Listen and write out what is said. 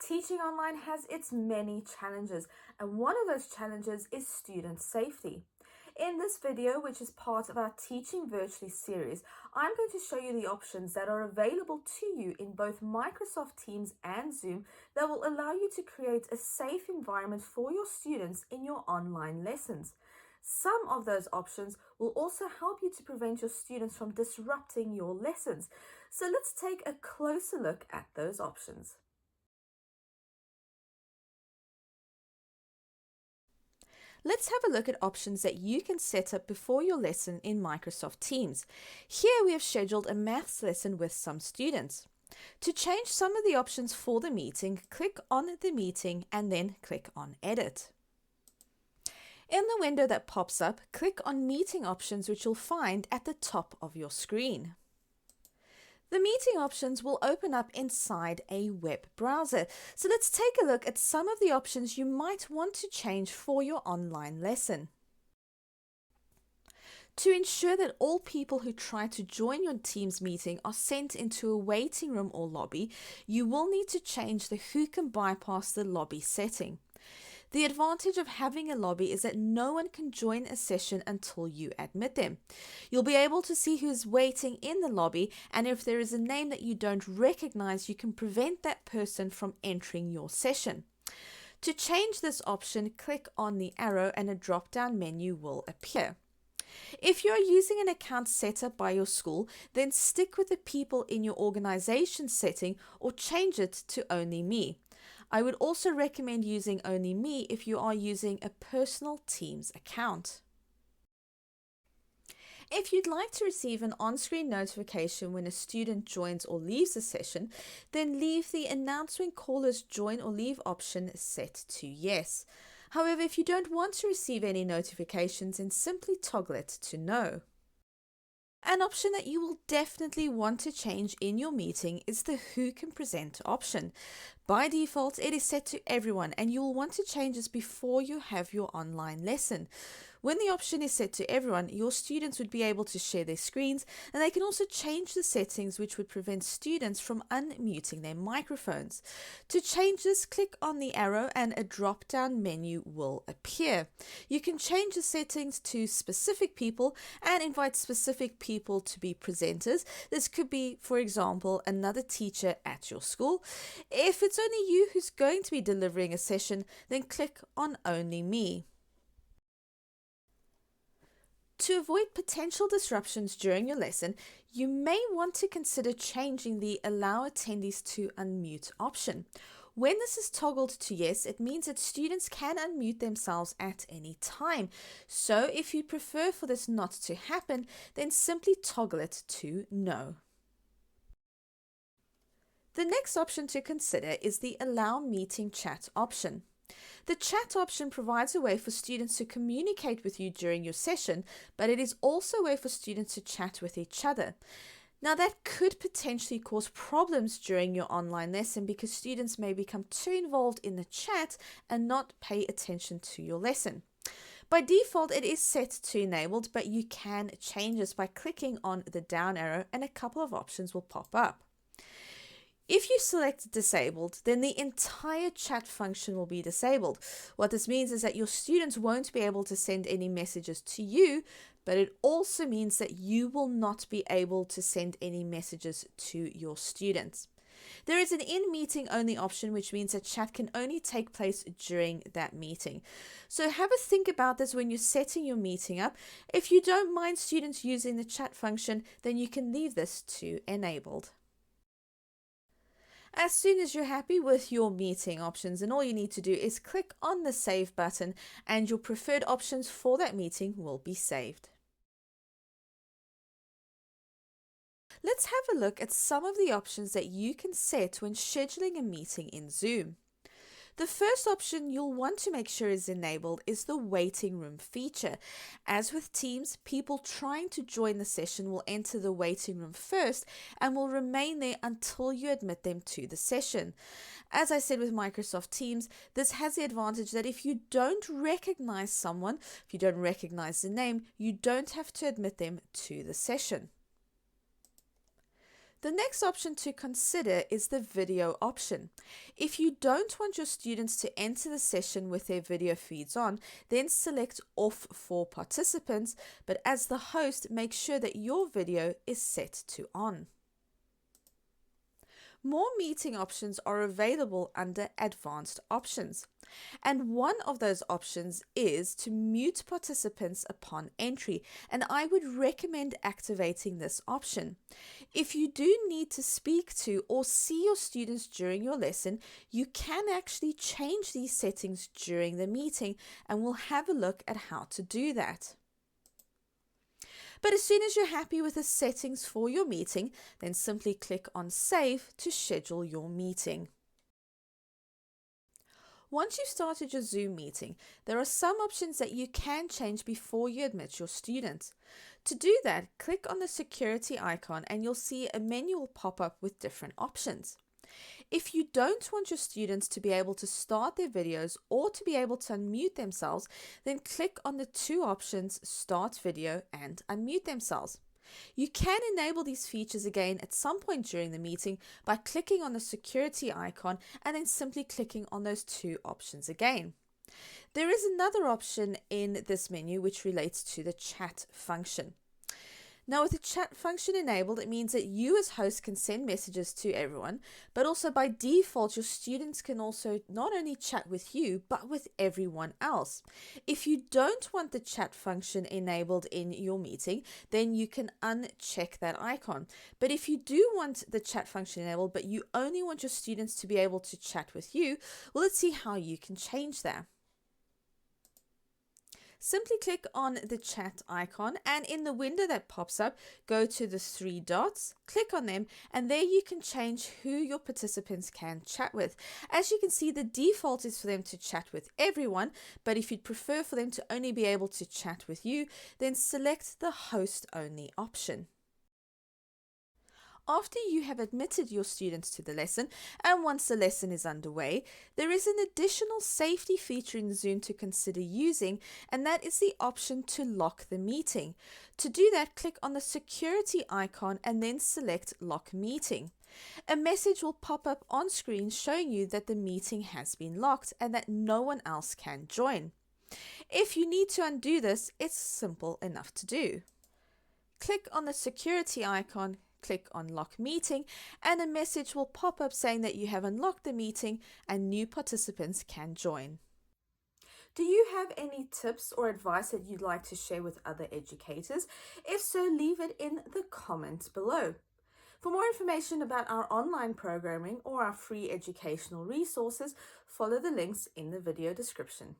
Teaching online has its many challenges, and one of those challenges is student safety. In this video, which is part of our Teaching Virtually series, I'm going to show you the options that are available to you in both Microsoft Teams and Zoom that will allow you to create a safe environment for your students in your online lessons. Some of those options will also help you to prevent your students from disrupting your lessons. So let's take a closer look at those options. Let's have a look at options that you can set up before your lesson in Microsoft Teams. Here we have scheduled a maths lesson with some students. To change some of the options for the meeting, click on the meeting and then click on Edit. In the window that pops up, click on Meeting Options, which you'll find at the top of your screen. The meeting options will open up inside a web browser. So let's take a look at some of the options you might want to change for your online lesson. To ensure that all people who try to join your Teams meeting are sent into a waiting room or lobby, you will need to change the Who Can Bypass the Lobby setting. The advantage of having a lobby is that no one can join a session until you admit them. You'll be able to see who's waiting in the lobby, and if there is a name that you don't recognize, you can prevent that person from entering your session. To change this option, click on the arrow and a drop-down menu will appear. If you are using an account set up by your school, then stick with the people in your organization setting or change it to Only Me. I would also recommend using Only Me if you are using a personal Teams account. If you'd like to receive an on-screen notification when a student joins or leaves a session, then leave the Announce when callers join or leave option set to Yes. However, if you don't want to receive any notifications, then simply toggle it to No. An option that you will definitely want to change in your meeting is the Who Can Present option. By default, it is set to everyone, and you will want to change this before you have your online lesson. When the option is set to everyone, your students would be able to share their screens, and they can also change the settings which would prevent students from unmuting their microphones. To change this, click on the arrow and a drop-down menu will appear. You can change the settings to specific people and invite specific people to be presenters. This could be, for example, another teacher at your school. If it's only you who's going to be delivering a session, then click on Only Me. To avoid potential disruptions during your lesson, you may want to consider changing the Allow Attendees to Unmute option. When this is toggled to Yes, it means that students can unmute themselves at any time. So if you prefer for this not to happen, then simply toggle it to No. The next option to consider is the Allow Meeting Chat option. The chat option provides a way for students to communicate with you during your session, but it is also a way for students to chat with each other. Now, that could potentially cause problems during your online lesson because students may become too involved in the chat and not pay attention to your lesson. By default, it is set to enabled, but you can change this by clicking on the down arrow and a couple of options will pop up. If you select disabled, then the entire chat function will be disabled. What this means is that your students won't be able to send any messages to you, but it also means that you will not be able to send any messages to your students. There is an in-meeting only option, which means that chat can only take place during that meeting. So have a think about this when you're setting your meeting up. If you don't mind students using the chat function, then you can leave this to enabled. As soon as you're happy with your meeting options, then all you need to do is click on the Save button and your preferred options for that meeting will be saved. Let's have a look at some of the options that you can set when scheduling a meeting in Zoom. The first option you'll want to make sure is enabled is the waiting room feature. As with Teams, people trying to join the session will enter the waiting room first and will remain there until you admit them to the session. As I said with Microsoft Teams, this has the advantage that if you don't recognize someone, if you don't recognize the name, you don't have to admit them to the session. The next option to consider is the video option. If you don't want your students to enter the session with their video feeds on, then select off for participants, but as the host, make sure that your video is set to on. More meeting options are available under advanced options. And one of those options is to mute participants upon entry, and I would recommend activating this option. If you do need to speak to or see your students during your lesson, you can actually change these settings during the meeting, and we'll have a look at how to do that. But as soon as you're happy with the settings for your meeting, then simply click on Save to schedule your meeting. Once you've started your Zoom meeting, there are some options that you can change before you admit your students. To do that, click on the security icon and you'll see a menu will pop up with different options. If you don't want your students to be able to start their videos or to be able to unmute themselves, then click on the two options, Start Video and Unmute Themselves. You can enable these features again at some point during the meeting by clicking on the security icon and then simply clicking on those two options again. There is another option in this menu which relates to the chat function. Now, with the chat function enabled, it means that you as host can send messages to everyone, but also by default, your students can also not only chat with you, but with everyone else. If you don't want the chat function enabled in your meeting, then you can uncheck that icon. But if you do want the chat function enabled, but you only want your students to be able to chat with you, well, let's see how you can change that. Simply click on the chat icon and in the window that pops up, go to the three dots, click on them, and there you can change who your participants can chat with. As you can see, the default is for them to chat with everyone, but if you'd prefer for them to only be able to chat with you, then select the host only option. After you have admitted your students to the lesson and once the lesson is underway, there is an additional safety feature in Zoom to consider using, and that is the option to lock the meeting. To do that, click on the security icon and then select Lock Meeting. A message will pop up on screen showing you that the meeting has been locked and that no one else can join. If you need to undo this, it's simple enough to do. Click on the security icon, click on Lock Meeting, and a message will pop up saying that you have unlocked the meeting and new participants can join. Do you have any tips or advice that you'd like to share with other educators? If so, leave it in the comments below. For more information about our online programming or our free educational resources, follow the links in the video description.